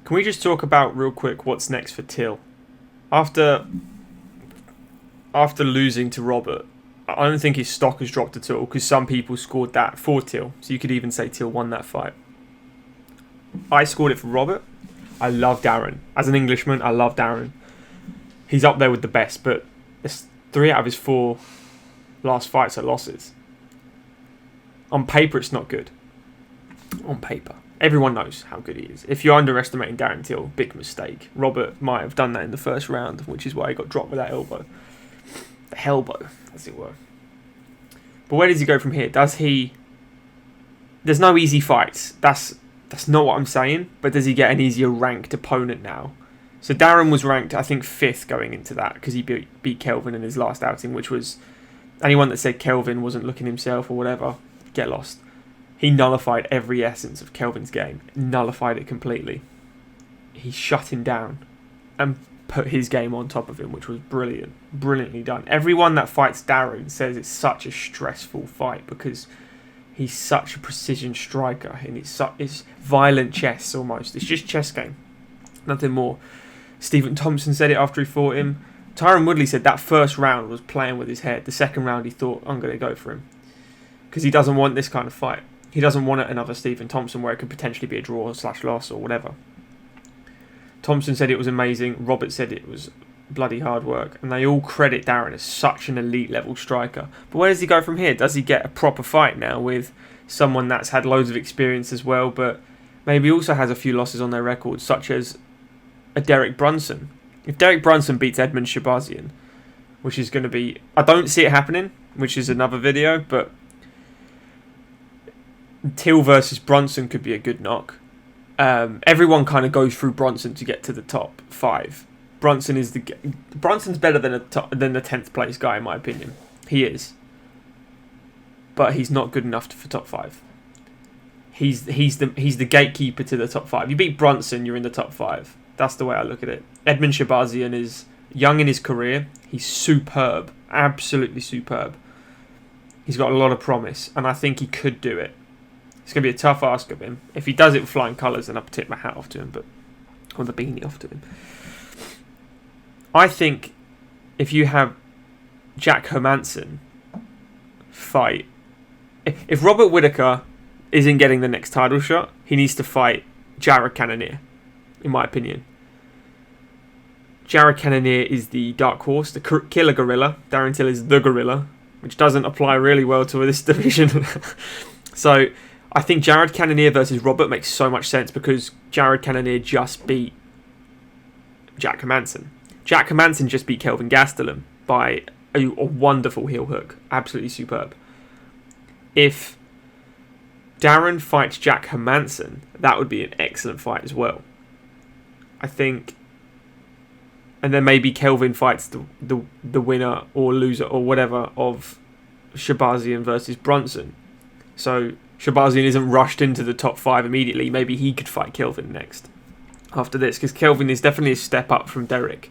Can we just talk about real quick what's next for Till? After losing to Robert, I don't think his stock has dropped at all because some people scored that for Till. So you could even say Till won that fight. I scored it for Robert. I love Darren. As an Englishman, I love Darren. He's up there with the best, but it's 3 out of his 4 last fights are losses. On paper, it's not good. On paper. Everyone knows how good he is. If you're underestimating Darren Till, big mistake. Robert might have done that in the first round, which is why he got dropped with that elbow. The hellbow, as it were. But where does he go from here? Does he... There's no easy fights. That's not what I'm saying. But does he get an easier ranked opponent now? So Darren was ranked, I think, 5th going into that because he beat Kelvin in his last outing, which was... Anyone that said Kelvin wasn't looking himself or whatever, get lost. He nullified every essence of Kelvin's game. Nullified it completely. He shut him down and put his game on top of him, which was brilliant. Brilliantly done. Everyone that fights Darren says it's such a stressful fight because he's such a precision striker and it's violent chess almost. It's just chess game. Nothing more. Stephen Thompson said it after he fought him. Tyron Woodley said that first round was playing with his head. The second round he thought, I'm going to go for him. Because he doesn't want this kind of fight. He doesn't want another Stephen Thompson where it could potentially be a draw / loss or whatever. Thompson said it was amazing. Robert said it was bloody hard work. And they all credit Darren as such an elite level striker. But where does he go from here? Does he get a proper fight now with someone that's had loads of experience as well, but maybe also has a few losses on their record, such as a Derek Brunson? If Derek Brunson beats Edmen Shabazyan, which is going to be... I don't see it happening, which is another video, but Till versus Brunson could be a good knock. Everyone kind of goes through Brunson to get to the top 5. Brunson's better than the 10th place guy, in my opinion. He is. But he's not good enough for top 5. He's the gatekeeper to the top 5. You beat Brunson, you're in the top 5. That's the way I look at it. Edmen Shabazyan is young in his career. He's superb. Absolutely superb. He's got a lot of promise. And I think he could do it. It's going to be a tough ask of him. If he does it with flying colours, then I'll tip my hat off to him. Or the beanie off to him. I think if you have Jack Hermansson fight... If Robert Whittaker isn't getting the next title shot, he needs to fight Jared Cannonier. In my opinion. Jared Cannonier is the dark horse, the killer gorilla. Darren Till is the gorilla, which doesn't apply really well to this division. So, I think Jared Cannonier versus Robert makes so much sense because Jared Cannonier just beat Jack Hermansson. Jack Hermansson just beat Kelvin Gastelum by a wonderful heel hook. Absolutely superb. If Darren fights Jack Hermansson, that would be an excellent fight as well. I think, and then maybe Kelvin fights the winner or loser or whatever of Shabazyan versus Brunson. So Shabazyan isn't rushed into the top 5 immediately. Maybe he could fight Kelvin next after this, because Kelvin is definitely a step up from Derek.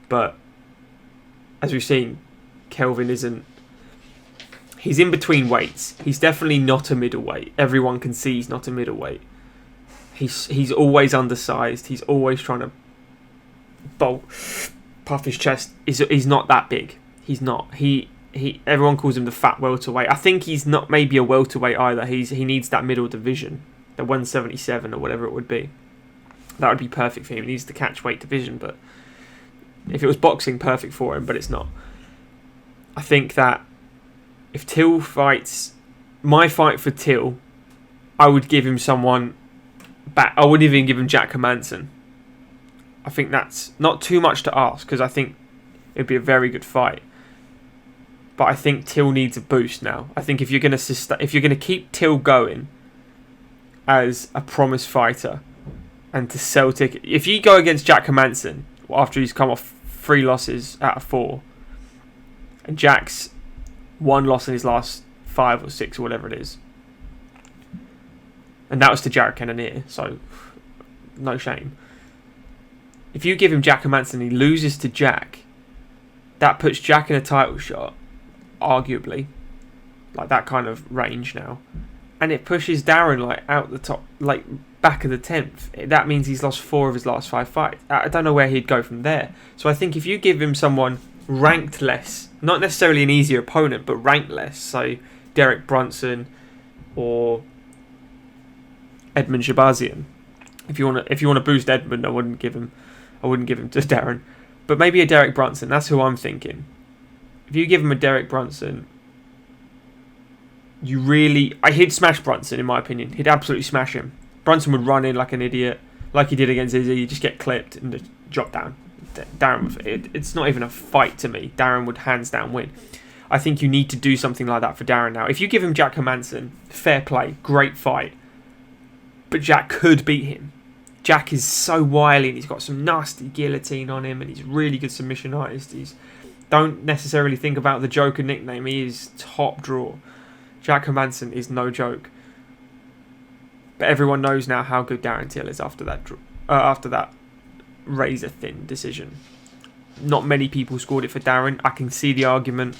But as we've seen, Kelvin isn't. He's in between weights. He's definitely not a middleweight. Everyone can see he's not a middleweight. He's always undersized. He's always trying to puff his chest. He's not that big. He's not. Everyone calls him the fat welterweight. I think he's not maybe a welterweight either. He needs that middle division, the 177 or whatever it would be. That would be perfect for him. He needs the catchweight division, but if it was boxing, perfect for him. But it's not. I think that if Till fights, my fight for Till, I would give him someone back. I wouldn't even give him Jack Hermansson. I think that's not too much to ask because I think it'd be a very good fight. But I think Till needs a boost now. I think if you're going to keep Till going as a promised fighter and to sell tickets, if you go against Jack Hermansson after he's come off 3 losses out of 4, and Jack's 1 loss in his last 5 or 6 or whatever it is, and that was to Jared Cannonier, so no shame. If you give him Jack Hermansson and he loses to Jack, that puts Jack in a title shot, arguably, like that kind of range now, and it pushes Darren like out the top, like back of the 10th. That means he's lost 4 of his last 5 fights. I don't know where he'd go from there. So I think if you give him someone ranked less, not necessarily an easier opponent, but ranked less, so Derek Brunson or Edmen Shabazyan. If you want to boost Edmund, I wouldn't give him to Darren. But maybe a Derek Brunson. That's who I'm thinking. If you give him a Derek Brunson, he'd smash Brunson, in my opinion. He'd absolutely smash him. Brunson would run in like an idiot, like he did against Izzy. He'd just get clipped and just drop down. Darren, it's not even a fight to me. Darren would hands down win. I think you need to do something like that for Darren now. If you give him Jack Hermansson, fair play, great fight. But Jack could beat him. Jack is so wily and he's got some nasty guillotine on him and he's a really good submission artist. Don't necessarily think about the Joker nickname. He is top draw. Jack Hermansson is no joke. But everyone knows now how good Darren Till is after that razor thin decision. Not many people scored it for Darren. I can see the argument.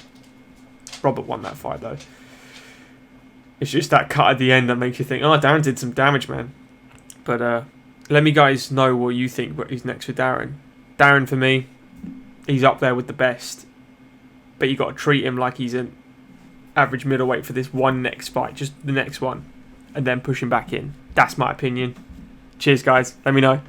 Robert won that fight though. It's just that cut at the end that makes you think, oh, Darren did some damage, man. But let me guys know what you think who's next for Darren. Darren, for me, he's up there with the best. But you got to treat him like he's an average middleweight for this one next fight. Just the next one. And then push him back in. That's my opinion. Cheers, guys. Let me know.